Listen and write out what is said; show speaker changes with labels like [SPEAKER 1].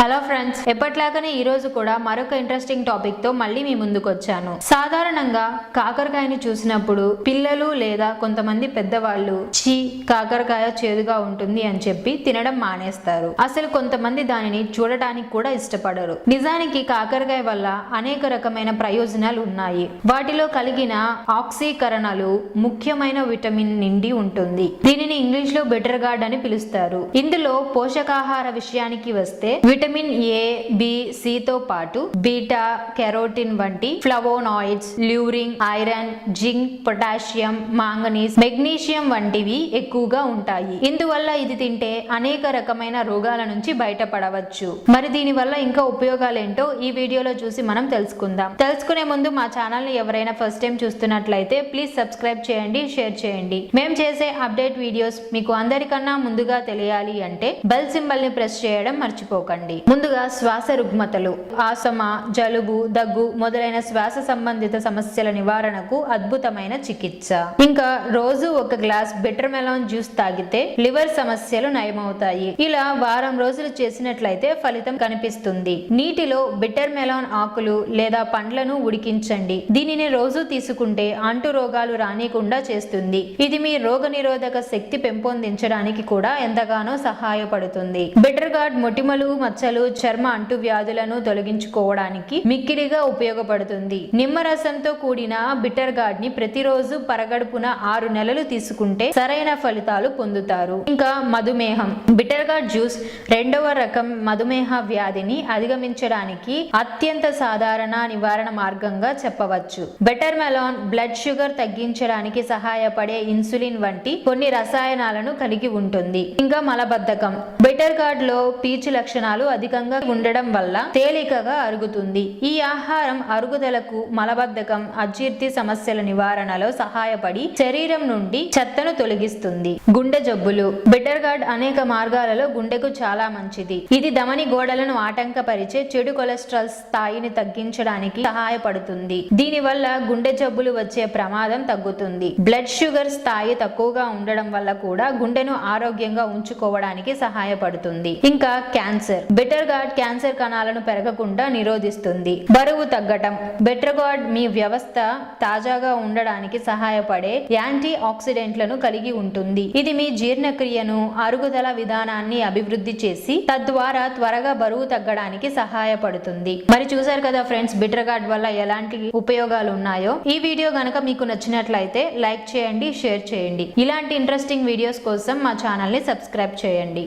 [SPEAKER 1] Hello friends, ఎప్పట్లాగానే ఈ రోజు కూడా మరొక ఇంట్రెస్టింగ్ టాపిక్ తో మళ్ళీ మీ ముందుకు వచ్చాను. సాధారణంగా కాకరకాయని చూసినప్పుడు పిల్లలు లేదా కొంతమంది పెద్దవాళ్ళు చీ కాకరకాయ చేదుగా ఉంటుంది అని చెప్పి తినడం మానేస్తారు. అసలు కొంతమంది దానిని చూడటానికి కూడా ఇష్టపడరు. నిజానికి కాకరకాయ వల్ల అనేక రకమైన ప్రయోజనాలు ఉన్నాయి. వాటిలో కలిగిన ఆక్సీకరణలు ముఖ్యమైన విటమిన్ నిండి ఉంటుంది. దీనిని ఇంగ్లీష్ లో బెటర్ గార్డ్ అని పిలుస్తారు. ఇందులో పోషకాహార విషయానికి వస్తే విటమిన్ ఏ, బి, సి తో పాటు బీటా కెరోటిన్ వంటి ఫ్లవోనాయిడ్స్, ల్యూరిన్, iron, zinc, potassium, manganese, magnesium వంటివి ఎక్కువగా ఉంటాయి. ఇందువల్ల ఇది తింటే అనేక రకమైన రోగాల నుంచి బయటపడవచ్చు. మరి దీని వల్ల ఇంకా ఉపయోగాలేంటో ఈ వీడియోలో చూసి మనం తెలుసుకుందాం. తెలుసుకునే ముందు మా ఛానల్ ని ఎవరైనా ఫస్ట్ టైం చూస్తున్నట్లయితే ప్లీజ్ సబ్స్క్రైబ్ చేయండి, షేర్ చేయండి. మేము చేసే అప్డేట్ వీడియోస్ మీకు అందరికన్నా ముందుగా తెలియాలి అంటే బెల్ సింబల్ ని ప్రెస్ చేయడం మర్చిపోకండి. ముందుగా శ్వాస రుగ్మతలు, ఆస్తమా, జలుబు, దగ్గు మొదలైన శ్వాస సంబంధిత సమస్యల నివారణకు అద్భుతమైన చికిత్స. ఇంకా రోజు ఒక గ్లాస్ బిటర్ మెలాన్ జ్యూస్ తాగితే లివర్ సమస్యలు నయమవుతాయి. ఇలా వారం రోజులు చేసినట్లయితే ఫలితం కనిపిస్తుంది. నీటిలో బిటర్ మెలాన్ ఆకులు లేదా పండ్లను ఉడికించండి. దీనిని రోజు తీసుకుంటే అంటు రోగాలు రానికుండా చేస్తుంది. ఇది మీ రోగ నిరోధక శక్తి పెంపొందించడానికి కూడా ఎంతగానో సహాయపడుతుంది. బిటర్ గార్డ్ మొటిమలు, మచ్చలు, చర్మ అంటు వ్యాధులను తొలగించుకోవడానికి మిక్కిలిగా ఉపయోగపడుతుంది. నిమ్మరసంతో కూడిన బిటర్ గార్డ్ ని ప్రతిరోజు పరగడుపున 6 నెలలు తీసుకుంటే సరైన ఫలితాలు పొందుతారు. ఇంకా మధుమేహం, బిటర్ గార్డ్ జ్యూస్ రెండవ రకం మధుమేహ వ్యాధిని అధిగమించడానికి అత్యంత సాధారణ నివారణ మార్గంగా చెప్పవచ్చు. బెటర్ మెలాన్ బ్లడ్ షుగర్ తగ్గించడానికి సహాయపడే ఇన్సులిన్ వంటి కొన్ని రసాయనాలను కలిగి ఉంటుంది. ఇంకా మలబద్ధకం, బిటర్ గార్డ్ లో పీచు లక్షణాలు అధికంగా ఉండడం వల్ల తేలికగా అరుగుతుంది. ఈ ఆహారం అరుగుదలకు, మలబద్ధకం, అజీర్తి సమస్యల నివారణలో సహాయపడి శరీరం నుండి చెత్తను తొలగిస్తుంది. గుండె జబ్బులు, బిటర్ గార్డ్ అనేక మార్గాలలో గుండెకు చాలా మంచిది. ఇది ధమని గోడలను ఆటంకపరిచే చెడు కొలెస్ట్రాల్ స్థాయిని తగ్గించడానికి సహాయపడుతుంది. దీని వల్ల గుండె జబ్బులు వచ్చే ప్రమాదం తగ్గుతుంది. బ్లడ్ షుగర్ స్థాయి తక్కువగా ఉండడం వల్ల కూడా గుండెను ఆరోగ్యంగా ఉంచుకోవడానికి సహాయపడుతుంది. ఇంకా క్యాన్సర్, బిటర్ గార్డ్ క్యాన్సర్ కణాలను పెరగకుండా నిరోధిస్తుంది. బరువు తగ్గటం, బిటర్ గార్డ్ మీ వ్యవస్థ తాజాగా ఉండడానికి సహాయపడే యాంటీ ఆక్సిడెంట్లను కలిగి ఉంటుంది. ఇది మీ జీర్ణక్రియను, అరుగుదల విధానాన్ని అభివృద్ధి చేసి తద్వారా త్వరగా బరువు తగ్గడానికి సహాయపడుతుంది. మరి చూసారు కదా ఫ్రెండ్స్, బిటర్ గార్డ్ వల్ల ఎలాంటి ఉపయోగాలు ఉన్నాయో. ఈ వీడియో గనక మీకు నచ్చినట్లయితే లైక్ చేయండి, షేర్ చేయండి. ఇలాంటి ఇంట్రెస్టింగ్ వీడియోస్ కోసం మా ఛానల్ ని సబ్స్క్రైబ్ చేయండి.